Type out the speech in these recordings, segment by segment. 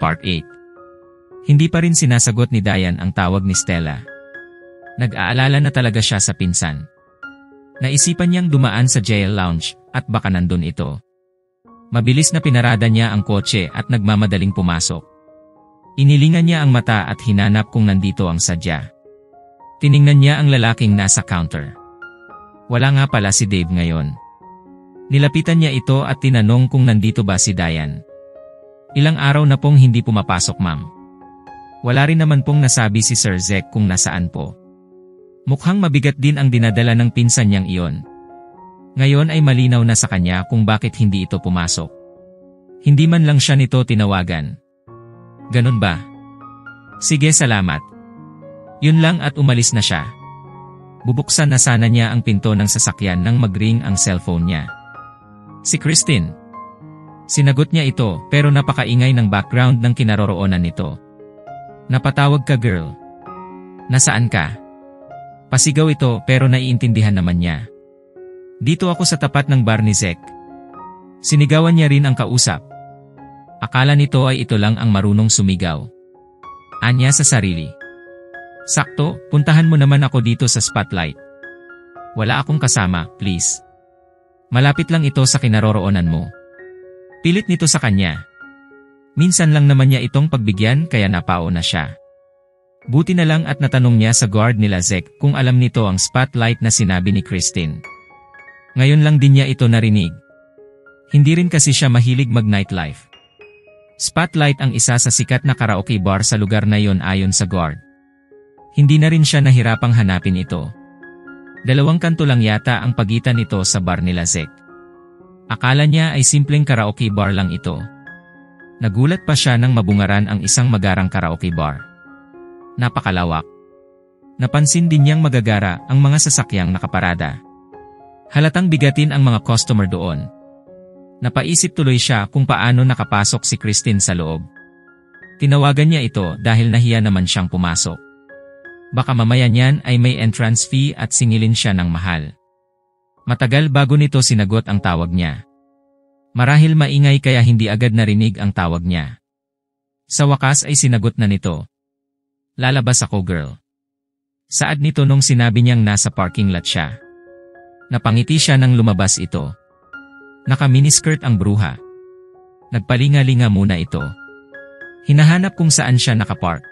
Part 8. Hindi pa rin sinasagot ni Diane ang tawag ni Stella. Nag-aalala na talaga siya sa pinsan. Naisipan niyang dumaan sa jail lounge at baka nandun ito. Mabilis na pinarada niya ang kotse at nagmamadaling pumasok. Inilingan niya ang mata at hinanap kung nandito ang sadya. Tiningnan niya ang lalaking nasa counter. Wala nga pala si Dave ngayon. Nilapitan niya ito at tinanong kung nandito ba si Diane. Ilang araw na pong hindi pumapasok, ma'am. Wala rin naman pong nasabi si Sir Zek kung nasaan po. Mukhang mabigat din ang dinadala ng pinsan niyang iyon. Ngayon ay malinaw na sa kanya kung bakit hindi ito pumasok. Hindi man lang siya nito tinawagan. Ganun ba? Sige, salamat. Yun lang at umalis na siya. Bubuksan na sana niya ang pinto ng sasakyan nang mag-ring ang cellphone niya. Si Christine. Sinagot niya ito pero napakaingay ng background ng kinaroroonan nito. Napatawag ka, girl. Nasaan ka? Pasigaw ito pero naiintindihan naman niya. Dito ako sa tapat ng bar ni Zek. Sinigawan niya rin ang kausap. Akala nito ay ito lang ang marunong sumigaw. Anya sa sarili. Sakto, puntahan mo naman ako dito sa spotlight. Wala akong kasama, please. Malapit lang ito sa kinaroroonan mo. Pilit nito sa kanya. Minsan lang naman niya itong pagbigyan kaya napao na siya. Buti na lang at natanong niya sa guard nila Zek kung alam nito ang spotlight na sinabi ni Christine. Ngayon lang din niya ito narinig. Hindi rin kasi siya mahilig mag-nightlife. Spotlight ang isa sa sikat na karaoke bar sa lugar na yon ayon sa guard. Hindi na rin siya nahirapang hanapin ito. 2 kanto lang yata ang pagitan nito sa bar nila Zek. Akala niya ay simpleng karaoke bar lang ito. Nagulat pa siya nang mabungaran ang isang magarang karaoke bar. Napakalawak. Napansin din niyang magagara ang mga sasakyang nakaparada. Halatang bigatin ang mga customer doon. Napaisip tuloy siya kung paano nakapasok si Christine sa loob. Tinawagan niya ito dahil nahiya naman siyang pumasok. Baka mamaya niyan ay may entrance fee at singilin siya ng mahal. Matagal bago nito sinagot ang tawag niya. Marahil maingay kaya hindi agad narinig ang tawag niya. Sa wakas ay sinagot na nito. Lalabas ako, girl. Saad nito nung sinabi niyang nasa parking lot siya. Napangiti siya nang lumabas ito. Naka-miniskirt ang bruha. Nagpalinga-linga muna ito. Hinahanap kung saan siya nakapark.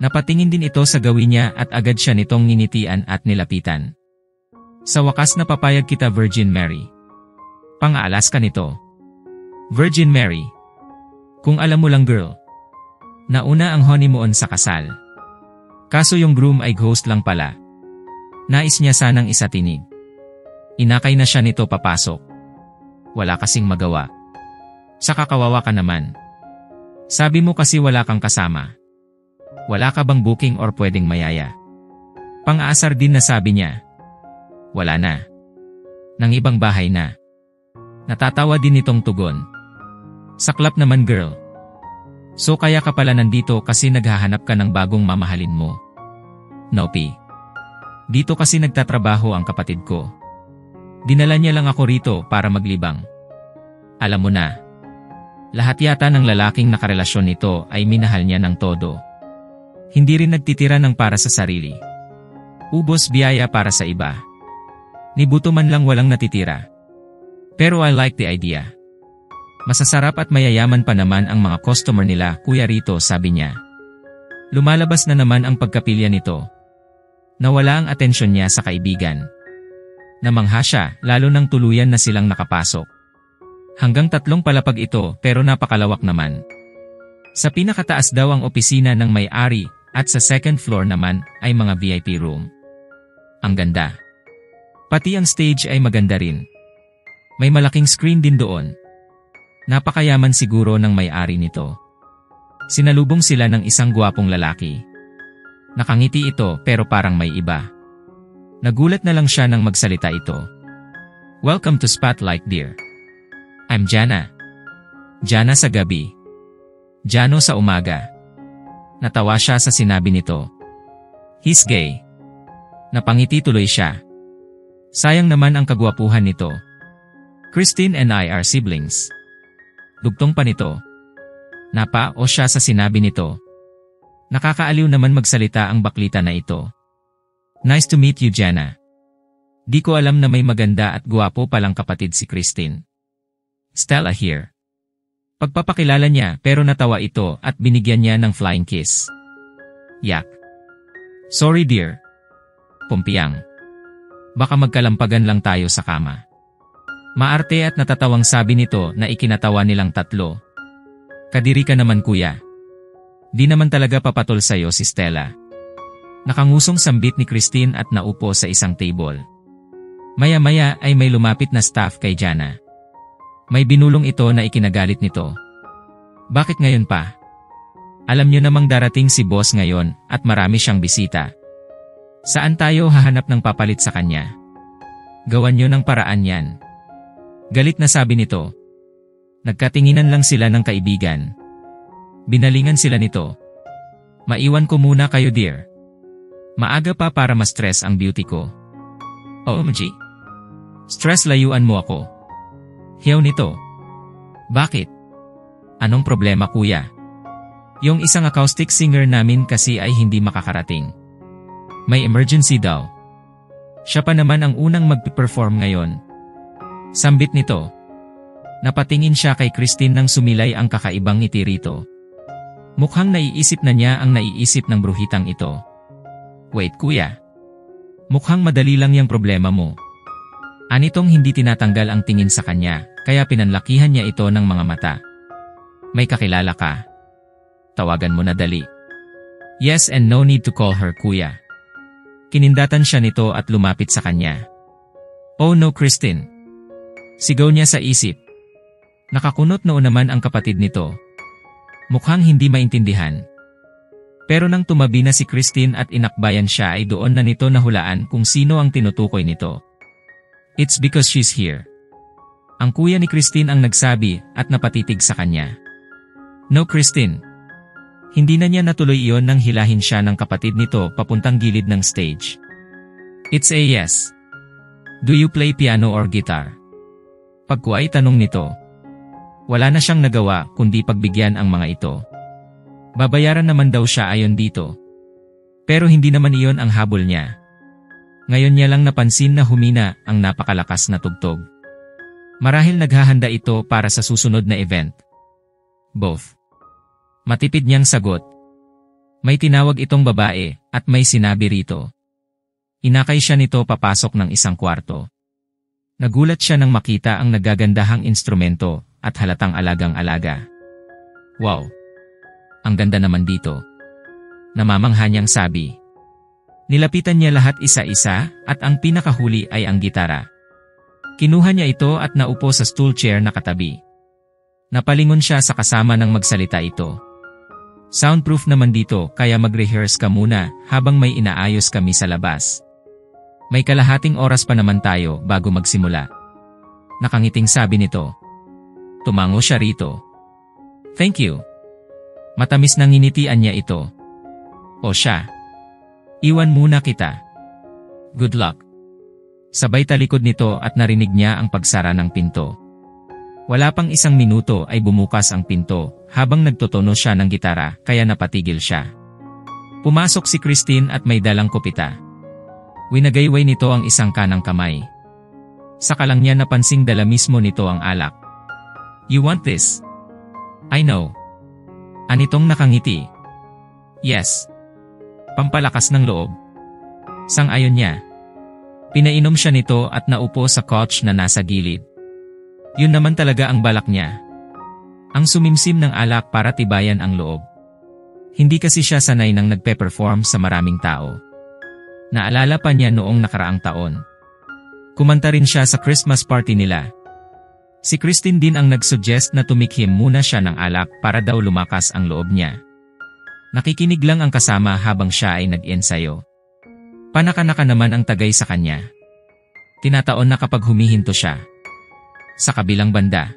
Napatingin din ito sa gawin niya at agad siya nitong ninitian at nilapitan. Sa wakas na papayag kita, Virgin Mary. Pang-aalas ka nito. Virgin Mary. Kung alam mo lang, girl. Nauna ang honeymoon sa kasal. Kaso yung groom ay ghost lang pala. Nais niya sanang isatinig. Inakay na siya nito papasok. Wala kasing magawa. Saka kawawa ka naman. Sabi mo kasi wala kang kasama. Wala ka bang booking or pwedeng mayaya? Pang-aasar din na sabi niya. Wala na. Nang ibang bahay na. Natatawa din itong tugon. Saklap naman, girl. So kaya ka pala nandito kasi naghahanap ka ng bagong mamahalin mo. Nope. Dito kasi nagtatrabaho ang kapatid ko. Dinala niya lang ako rito para maglibang. Alam mo na. Lahat yata ng lalaking nakarelasyon nito ay minahal niya ng todo. Hindi rin nagtitira ng para sa sarili. Ubos biyaya para sa iba. Ni buto man lang walang natitira. Pero I like the idea. Masasarap at mayayaman pa naman ang mga customer nila, Kuya Rito, sabi niya. Lumalabas na naman ang pagkapilya nito. Nawala ang atensyon niya sa kaibigan. Namangha siya, lalo nang tuluyan na silang nakapasok. Hanggang 3 palapag ito pero napakalawak naman. Sa pinakataas daw ang opisina ng may-ari at sa 2nd floor naman ay mga VIP room. Ang ganda. Pati ang stage ay maganda rin. May malaking screen din doon. Napakayaman siguro ng may-ari nito. Sinalubong sila ng isang gwapong lalaki. Nakangiti ito pero parang may iba. Nagulat na lang siya nang magsalita ito. Welcome to Spotlight, dear. I'm Jana. Jana sa gabi. Jano sa umaga. Natawa siya sa sinabi nito. He's gay. Napangiti tuloy siya. Sayang naman ang kagwapuhan nito. Christine and I are siblings. Dugtong pa nito. Napa o siya sa sinabi nito. Nakakaaliw naman magsalita ang baklita na ito. Nice to meet you, Jana. Di ko alam na may maganda at guwapo palang kapatid si Christine. Stella here. Pagpapakilala niya pero natawa ito at binigyan niya ng flying kiss. Yak. Sorry dear. Pumpiyang. Baka magkalampagan lang tayo sa kama. Maarte at natatawang sabi nito na ikinatawa nilang tatlo. Kadiri ka naman kuya. Di naman talaga papatol sa'yo si Stella. Nakangusong sambit ni Christine at naupo sa isang table. Maya-maya ay may lumapit na staff kay Jana. May binulong ito na ikinagalit nito. Bakit ngayon pa? Alam niyo namang darating si boss ngayon at marami siyang bisita. Saan tayo hahanap ng papalit sa kanya? Gawan niyo ng paraan yan. Galit na sabi nito. Nagkatinginan lang sila ng kaibigan. Binalingan sila nito. Maiwan ko muna kayo dear. Maaga pa para ma-stress ang beauty ko. OMG. Stress layuan mo ako. Hiyaw nito. Bakit? Anong problema kuya? Yung isang acoustic singer namin kasi ay hindi makakarating. May emergency daw. Siya pa naman ang unang mag-perform ngayon. Sambit nito. Napatingin siya kay Christine nang sumilay ang kakaibang ngiti rito. Mukhang naiisip na niya ang naiisip ng bruhitang ito. Wait kuya. Mukhang madali lang yung problema mo. Anitong hindi tinatanggal ang tingin sa kanya, kaya pinanlakihan niya ito ng mga mata. May kakilala ka. Tawagan mo na dali. Yes and no need to call her kuya. Kinindatan siya nito at lumapit sa kanya. Oh no Christine. Sigaw niya sa isip. Nakakunot noon naman ang kapatid nito. Mukhang hindi maintindihan. Pero nang tumabi na si Christine at inakbayan siya ay doon na nito nahulaan kung sino ang tinutukoy nito. It's because she's here. Ang kuya ni Christine ang nagsabi at napatitig sa kanya. No Christine. Hindi na niya natuloy iyon nang hilahin siya ng kapatid nito papuntang gilid ng stage. It's a yes. Do you play piano or guitar? Pagko ay tanong nito. Wala na siyang nagawa kundi pagbigyan ang mga ito. Babayaran naman daw siya ayon dito. Pero hindi naman iyon ang habol niya. Ngayon niya lang napansin na humina ang napakalakas na tugtog. Marahil naghahanda ito para sa susunod na event. Both. Matipid niyang sagot. May tinawag itong babae at may sinabi rito. Inakay siya nito papasok ng isang kwarto. Nagulat siya nang makita ang nagagandahang instrumento at halatang alagang-alaga. Wow! Ang ganda naman dito. Namamangha niyang sabi. Nilapitan niya lahat isa-isa at ang pinakahuli ay ang gitara. Kinuha niya ito at naupo sa stool chair na katabi. Napalingon siya sa kasama ng magsalita ito. Soundproof naman dito kaya mag-rehearse ka muna habang may inaayos kami sa labas. May kalahating oras pa naman tayo bago magsimula. Nakangiting sabi nito. Tumango siya rito. Thank you. Matamis nang nginitian niya ito. O siya. Iwan muna kita. Good luck. Sabay talikod nito at narinig niya ang pagsara ng pinto. Wala pang isang minuto ay bumukas ang pinto habang nagtotono siya ng gitara kaya napatigil siya. Pumasok si Christine at may dalang kupita. Winagayway nito ang isang kanang kamay. Saka lang niya napansing dala mismo nito ang alak. You want this? I know. Anitong nakangiti. Yes. Pampalakas ng loob. Sang-ayon niya. Pinainom siya nito at naupo sa couch na nasa gilid. Yun naman talaga ang balak niya. Ang sumimsim ng alak para tibayan ang loob. Hindi kasi siya sanay nang nagpe-perform sa maraming tao. Naalala pa niya noong nakaraang taon. Kumanta rin siya sa Christmas party nila. Si Christine din ang nagsuggest na tumikhim muna siya ng alak para daw lumakas ang loob niya. Nakikinig lang ang kasama habang siya ay nag-ensayo. Panaka-naka naman ang tagay sa kanya. Tinataon na kapag humihinto siya. Sa kabilang banda.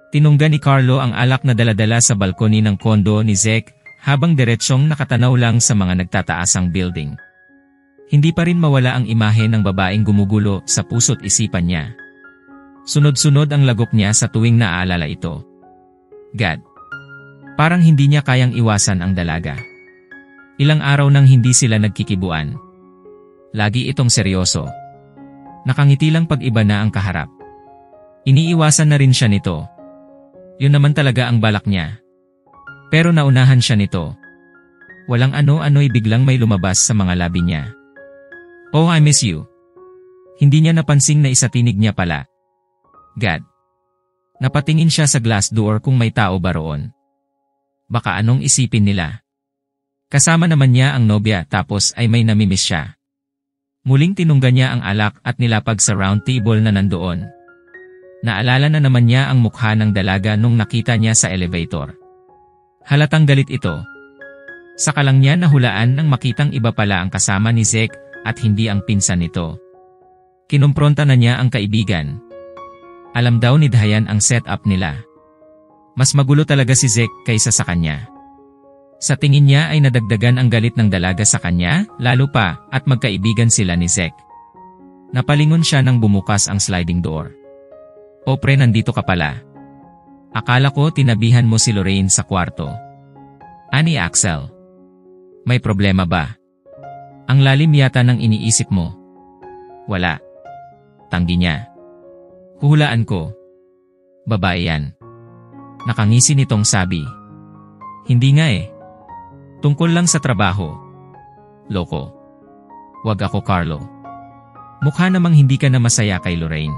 Tinungga ni Carlo ang alak na daladala sa balkoni ng kondo ni Zek habang diretsyong nakatanaw lang sa mga nagtataasang building. Hindi pa rin mawala ang imahe ng babaeng gumugulo sa puso't isipan niya. Sunod-sunod ang lagok niya sa tuwing naaalala ito. God. Parang hindi niya kayang iwasan ang dalaga. Ilang araw nang hindi sila nagkikibuan. Lagi itong seryoso. Nakangiti lang pag iba na ang kaharap. Iniiwasan na rin siya nito. Yun naman talaga ang balak niya. Pero naunahan siya nito. Walang ano-ano'y biglang may lumabas sa mga labi niya. "Oh, I miss you." Hindi niya napansing na isatinig niya pala. God. Napatingin siya sa glass door kung may tao ba roon. Baka anong isipin nila. Kasama naman niya ang nobya tapos ay may namimiss siya. Muling tinungga niya ang alak at nilapag sa round table na nandoon. Naalala na naman niya ang mukha ng dalaga nung nakita niya sa elevator. Halatang galit ito. Saka lang niya nahulaan nang makitang iba pala ang kasama ni Zek at hindi ang pinsan nito. Kinumpronta na niya ang kaibigan. Alam daw ni Dayan ang setup nila. Mas magulo talaga si Zek kaysa sa kanya. Sa tingin niya ay nadagdagan ang galit ng dalaga sa kanya, lalo pa at magkaibigan sila ni Zek. Napalingon siya nang bumukas ang sliding door. "O pre, nandito ka pala. Akala ko tinabihan mo si Lorraine sa kwarto." Ani Axel. "May problema ba? Ang lalim yata ng iniisip mo." "Wala." Tanggi niya. "Huhulaan ko. Babae yan." Nakangisi nitong sabi. "Hindi nga eh. Tungkol lang sa trabaho." "Loko. Wag ako, Carlo. Mukha namang hindi ka na masaya kay Lorraine.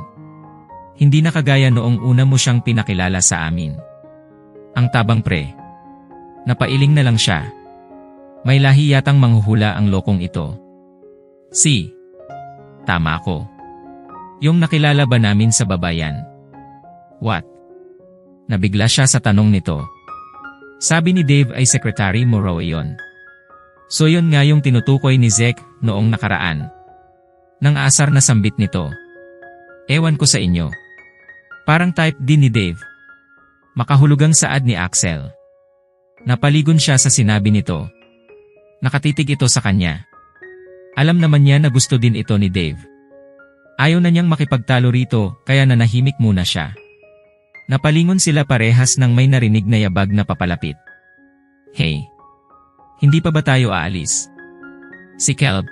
Hindi na kagaya noong una mo siyang pinakilala sa amin." Ang tabang pre. Napailing na lang siya. May lahi yatang manghuhula ang lokong ito. Tama ako. Yung nakilala ba namin sa babayan?" "What?" Nabigla siya sa tanong nito. Sabi ni Dave ay secretary mo raw iyon. So yun nga yung tinutukoy ni Zek noong nakaraan. Nang asar na sambit nito. "Ewan ko sa inyo. Parang type din ni Dave." Makahulugang saad ni Axel. Napaligon siya sa sinabi nito. Nakatitig ito sa kanya. Alam naman niya na gusto din ito ni Dave. Ayaw na niyang makipagtalo rito kaya nanahimik muna siya. Napalingon sila parehas nang may narinig na yabag na papalapit. "Hey, hindi pa ba tayo aalis?" "Si Kelb."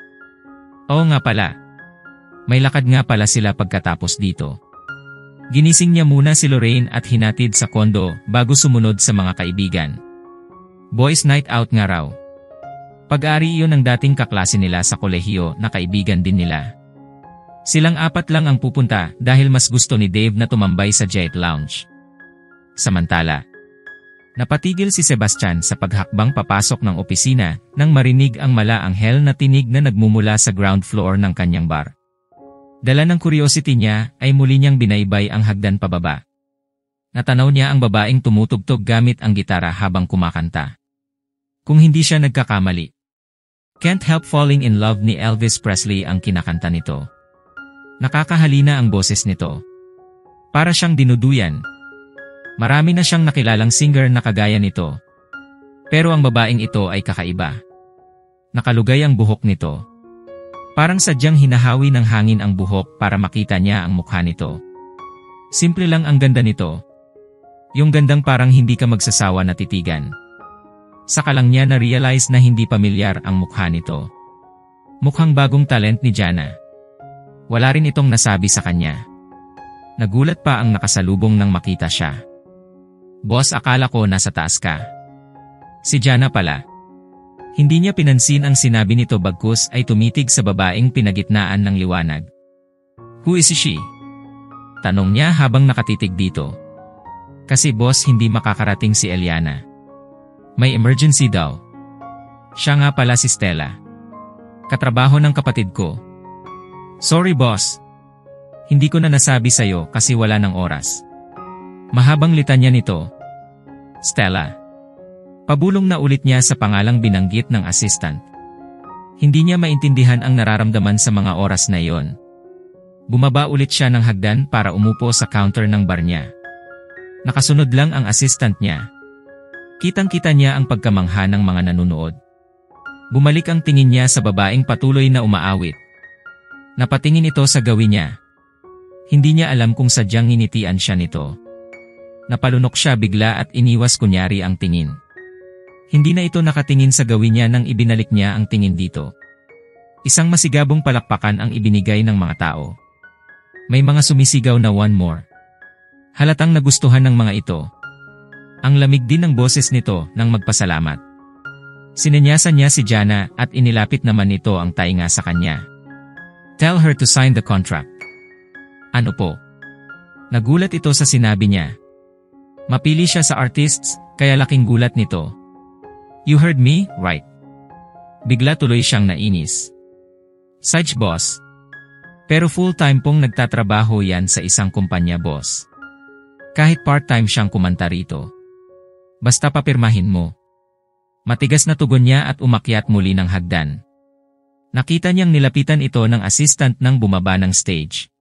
"Oo nga pala. May lakad nga pala sila pagkatapos dito." Ginising niya muna si Lorraine at hinatid sa kondo bago sumunod sa mga kaibigan. Boys night out nga raw. Pag-ari iyon ng dating kaklase nila sa kolehiyo na kaibigan din nila. Silang apat lang ang pupunta dahil mas gusto ni Dave na tumambay sa Jet Lounge. Samantala, napatigil si Sebastian sa paghakbang papasok ng opisina nang marinig ang malaanghel na tinig na nagmumula sa ground floor ng kanyang bar. Dala ng curiosity niya ay muli niyang binaybay ang hagdan pababa. Natanaw niya ang babaeng tumutugtog gamit ang gitara habang kumakanta. Kung hindi siya nagkakamali, "Can't Help Falling in Love" ni Elvis Presley ang kinakanta nito. Nakakahalina ang boses nito. Para siyang dinuduyan. Marami na siyang nakilalang singer na kagaya nito. Pero ang babaeng ito ay kakaiba. Nakalugay ang buhok nito. Parang sadyang hinahawi ng hangin ang buhok para makita niya ang mukha nito. Simple lang ang ganda nito. Yung gandang parang hindi ka magsasawa na titigan. Saka lang niya na-realize na hindi pamilyar ang mukha nito. Mukhang bagong talent ni Jana. Wala rin itong nasabi sa kanya. Nagulat pa ang nakasalubong nang makita siya. "Boss, akala ko nasa taas ka." Si Jana pala. Hindi niya pinansin ang sinabi nito bagkus ay tumitig sa babaeng pinagitnaan ng liwanag. "Who is she?" Tanong niya habang nakatitig dito. "Kasi boss, hindi makakarating si Eliana. May emergency daw." Siya nga pala si Stella. Katrabaho ng kapatid ko. "Sorry boss. Hindi ko na nasabi sa'yo kasi wala ng oras." Mahabang litanya nito. "Stella." Pabulong na ulit niya sa pangalang binanggit ng assistant. Hindi niya maintindihan ang nararamdaman sa mga oras na iyon. Bumaba ulit siya ng hagdan para umupo sa counter ng bar niya. Nakasunod lang ang assistant niya. Kitang-kita niya ang pagkamangha ng mga nanunood. Bumalik ang tingin niya sa babaeng patuloy na umaawit. Napatingin ito sa gawin niya. Hindi niya alam kung sadyang hinitian siya nito. Napalunok siya bigla at iniwas kunyari ang tingin. Hindi na ito nakatingin sa gawin niya nang ibinalik niya ang tingin dito. Isang masigabong palakpakan ang ibinigay ng mga tao. May mga sumisigaw na one more. Halatang nagustuhan ng mga ito. Ang lamig din ng boses nito nang magpasalamat. Sinenyasan niya si Jana at inilapit naman nito ang tainga sa kanya. Tell her to sign the contract. Ano po? Nagulat ito sa sinabi niya. Mapili siya sa artists, kaya laking gulat nito. You heard me, right? Bigla tuloy siyang nainis. Sage boss. Pero full-time pong nagtatrabaho yan sa isang kumpanya boss. Kahit part-time siyang kumanta rito. Basta papirmahin mo. Matigas na tugon niya at umakyat muli ng hagdan. Nakita niyang nilapitan ito ng assistant nang bumaba ng stage.